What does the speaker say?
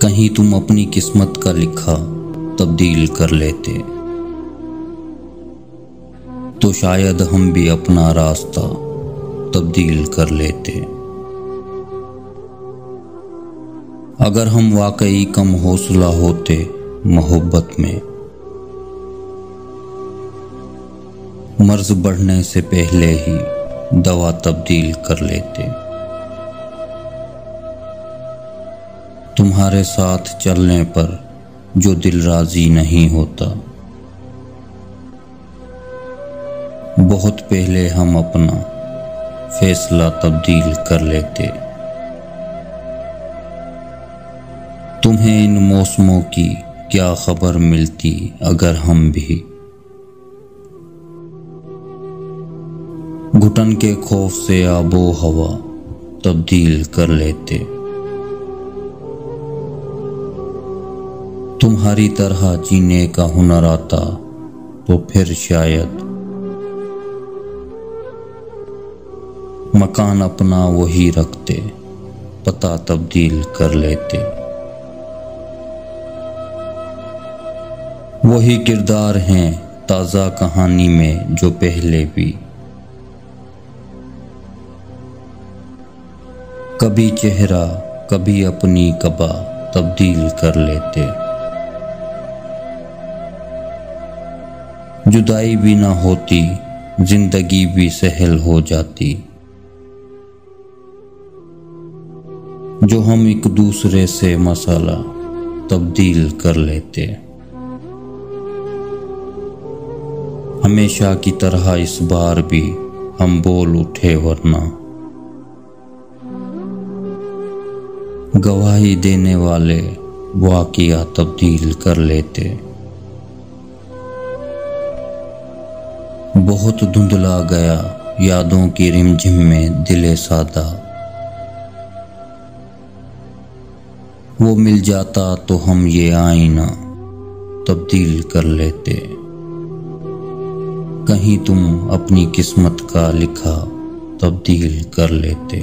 कहीं तुम अपनी किस्मत का लिखा तब्दील कर लेते तो शायद हम भी अपना रास्ता तब्दील कर लेते। अगर हम वाकई कम हौसला होते मोहब्बत में, मर्ज बढ़ने से पहले ही दवा तब्दील कर लेते। तुम्हारे साथ चलने पर जो दिल राजी नहीं होता, बहुत पहले हम अपना फैसला तब्दील कर लेते। तुम्हें इन मौसमों की क्या खबर मिलती अगर हम भी घुटन के खौफ से आबो हवा तब्दील कर लेते। तुम्हारी तरह जीने का हुनर आता तो फिर शायद मकान अपना वही रखते, पता तब्दील कर लेते। वही किरदार हैं ताज़ा कहानी में जो पहले भी, कभी चेहरा कभी अपनी कबा तब्दील कर लेते। जुदाई भी ना होती, जिंदगी भी सहल हो जाती, जो हम एक दूसरे से मसाला तब्दील कर लेते। हमेशा की तरह इस बार भी हम बोल उठे, वरना गवाही देने वाले वाक़िया तब्दील कर लेते। बहुत धुंधला गया यादों की रिमझिम में दिले सादा, वो मिल जाता तो हम ये आईना तब्दील कर लेते। कहीं तुम अपनी किस्मत का लिखा तब्दील कर लेते।